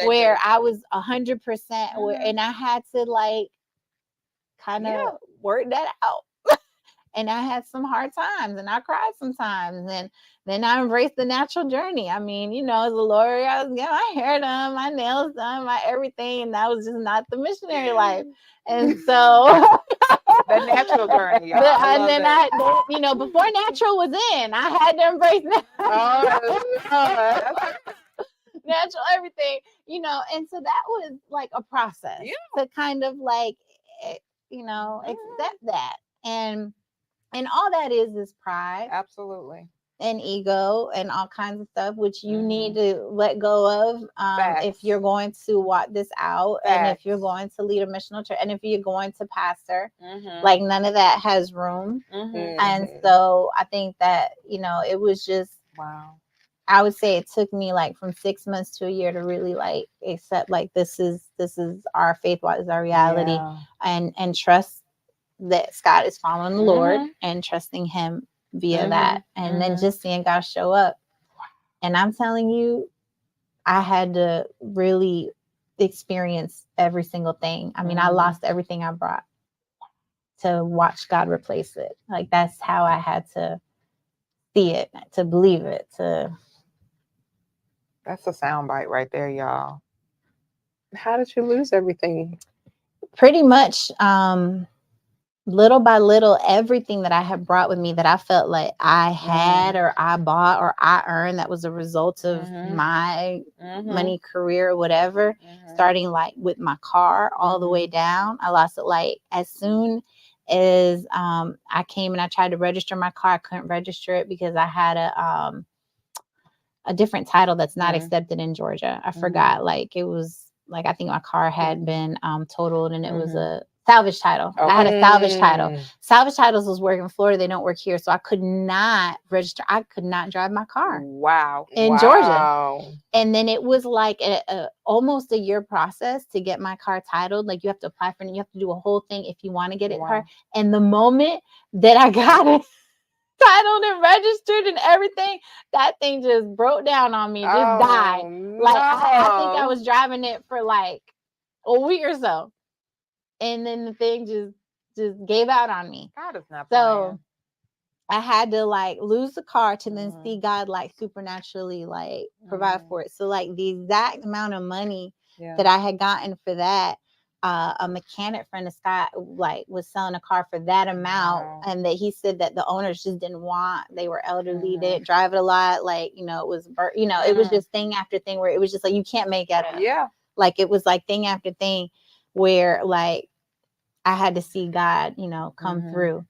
where do. I was 100% and I had to like kind of work that out. And I had some hard times, and I cried sometimes, and then I embraced the natural journey. I mean, you know, as a lawyer, I was getting my hair done, my nails done, my everything, and that was just not the missionary life. And so the natural journey, y'all. And then you know, before natural was in, I had to embrace natural everything, you know. And so that was like a process to kind of like, you know, accept that. And all that is pride. Absolutely. And ego and all kinds of stuff, which you need to let go of if you're going to walk this out. And if you're going to lead a missional church, and if you're going to pastor, like none of that has room. And so I think that, you know, it was just, I would say it took me like from 6 months to a year to really like accept, like, this is our faith, what is our reality, and trust that Scott is following the Lord and trusting him via that. And then just seeing God show up. And I'm telling you, I had to really experience every single thing. I mean, I lost everything I brought to watch God replace it. Like, that's how I had to see it, to believe it, That's a soundbite right there, y'all. How did you lose everything? Pretty much, little by little, everything that I had brought with me that I felt like I had or I bought or I earned, that was a result of my money, career, whatever, starting like with my car all the way down. I lost it like as soon as I came and I tried to register my car. I couldn't register it because I had a different title that's not accepted in Georgia. I forgot, like it was like, I think my car had been totaled, and it was a salvage title. I had a salvage title. Salvage titles was working in Florida. They don't work here. So I could not register. I could not drive my car. In Georgia. And then it was like almost a year process to get my car titled. Like, you have to apply for it. You have to do a whole thing if you want to get it car. And the moment that I got it titled and registered and everything, that thing just broke down on me, just died. Like, I think I was driving it for like a week or so. And then the thing just gave out on me. God is not so I had to like lose the car to then see God like supernaturally like provide for it. So like the exact amount of money that I had gotten for that, a mechanic friend of Scott like was selling a car for that amount, and that he said that the owners just didn't want. They were elderly, they didn't drive it a lot. Like, you know, it was it was just thing after thing where it was just like, you can't make it up. Like, it was like thing after thing where like I had to see God, you know, come through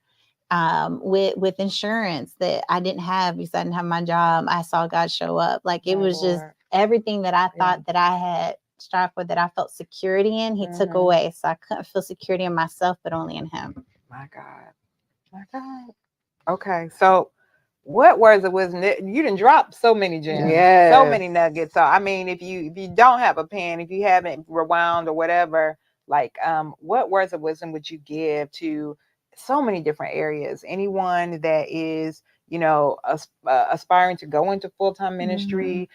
with insurance that I didn't have because I didn't have my job. I saw God show up. Like, it was just everything that I thought that I had strived for, that I felt security in, he took away. So I couldn't feel security in myself, but only in him. My God. Okay. So what words of wisdom? You didn't drop so many gems, so many nuggets. So, I mean, if you don't have a pen, if you haven't rewound or whatever, like, what words of wisdom would you give to so many different areas? Anyone that is, aspiring to go into full-time ministry,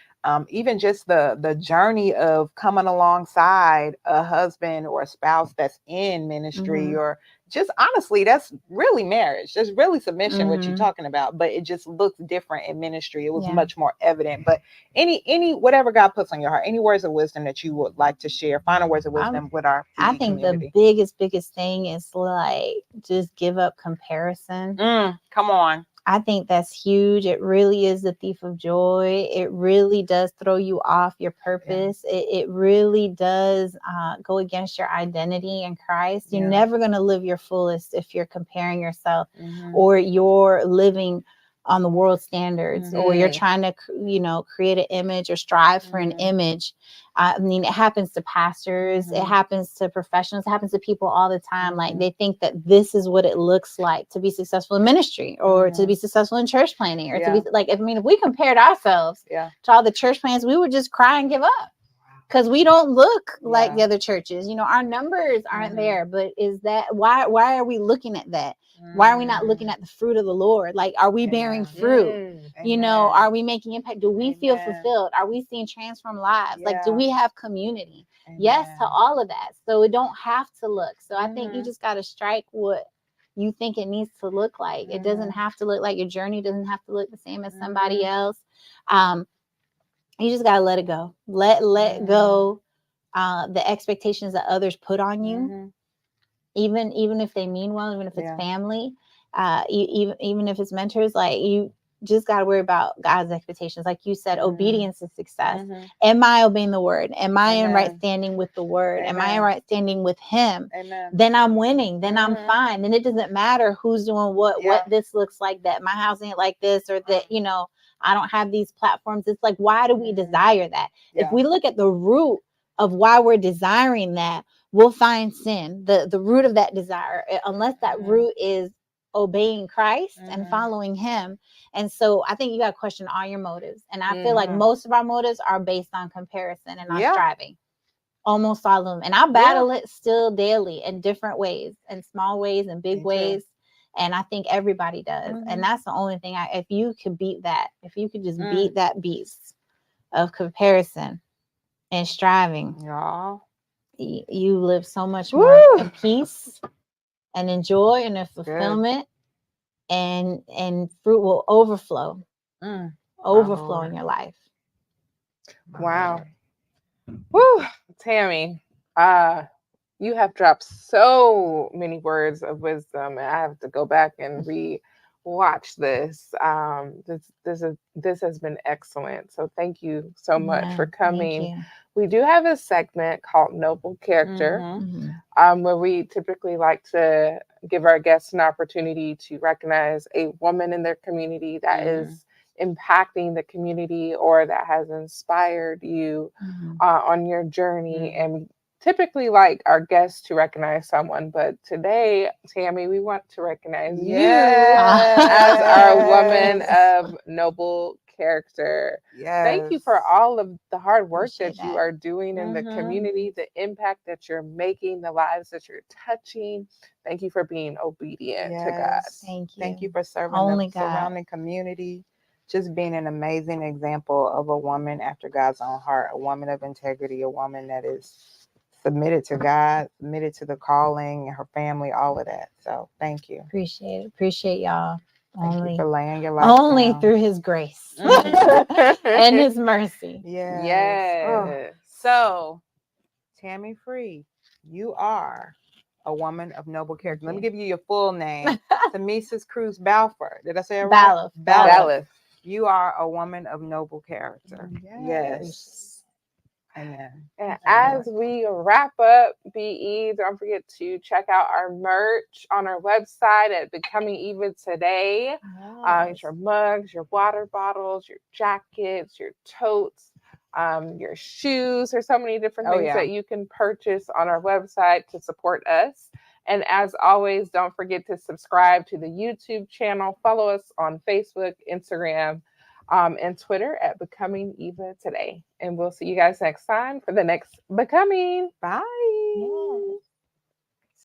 even just the journey of coming alongside a husband or a spouse that's in ministry, or just honestly, that's really marriage. That's really submission, what you're talking about, but it just looks different in ministry. It was much more evident. But any whatever God puts on your heart, any words of wisdom that you would like to share, final words of wisdom with our I think community. the biggest thing is like, just give up comparison. Come on. I think that's huge. It really is the thief of joy. It really does throw you off your purpose. It really does go against your identity in Christ. You're never going to live your fullest if you're comparing yourself or you're living on the world standards, or you're trying to, create an image or strive for an image. I mean, it happens to pastors, it happens to professionals, it happens to people all the time. Like, they think that this is what it looks like to be successful in ministry, or to be successful in church planning, or to be like, if we compared ourselves to all the church plans, we would just cry and give up. Because we don't look like the other churches. Our numbers aren't there. But is that why are we looking at that? Why are we not looking at the fruit of the Lord? Like, are we bearing fruit? Are we making impact? Do we feel fulfilled? Are we seeing transformed lives? Like, do we have community? Yes to all of that. So it don't have to look. So I think you just got to strike what you think it needs to look like. It doesn't have to look like, your journey doesn't have to look the same as somebody else. You just gotta let it go. Let go the expectations that others put on you, even if they mean well, even if it's family, even if it's mentors. Like, you just gotta worry about God's expectations. Like you said, obedience is success. Am I obeying the word? Am I in right standing with the word? Am I in right standing with Him? Then I'm winning. Then I'm fine. Then it doesn't matter who's doing what this looks like, that my house ain't like this, or that I don't have these platforms. It's like, why do we desire that? If we look at the root of why we're desiring that, we'll find sin, the root of that desire, unless that root is obeying Christ and following Him. And so I think you got to question all your motives. And I feel like most of our motives are based on comparison and on striving. Almost all of them. And I battle it still daily in different ways, in small ways and big ways. And I think everybody does. And that's the only thing, if you could beat that, if you could just beat that beast of comparison and striving, you live so much more in peace and in joy and in fulfillment, and fruit will overflow in your life. Wow. Woo, Tami, you have dropped so many words of wisdom, and I have to go back and re-watch this. This has been excellent. So thank you so much for coming. We do have a segment called Noble Character, where we typically like to give our guests an opportunity to recognize a woman in their community that is impacting the community, or that has inspired you on your journey. And typically like our guests to recognize someone, but today, Tami, we want to recognize you as our woman of noble character. Thank you for all of the hard work that you are doing in the community, the impact that you're making, the lives that you're touching. Thank you for being obedient to God. Thank you. Thank you for serving the surrounding community. Just being an amazing example of a woman after God's own heart, a woman of integrity, a woman that is submitted to God, submitted to the calling, and her family, all of that. So thank you. Appreciate y'all. Thank you for laying your life only down. through His grace and His mercy. Yes. So, Tami Free, you are a woman of noble character. Let me give you your full name. Tamesis Cruz-Ballauf. Did I say it right? Ballauf. You are a woman of noble character. Yes. Amen. And as we wrap up BE, don't forget to check out our merch on our website at Becoming Even Today. Your mugs, your water bottles, your jackets, your totes, your shoes. There's so many different things that you can purchase on our website to support us. And as always, don't forget to subscribe to the YouTube channel. Follow us on Facebook, Instagram, and Twitter at Becoming Eva Today. And we'll see you guys next time for the next Becoming. Bye.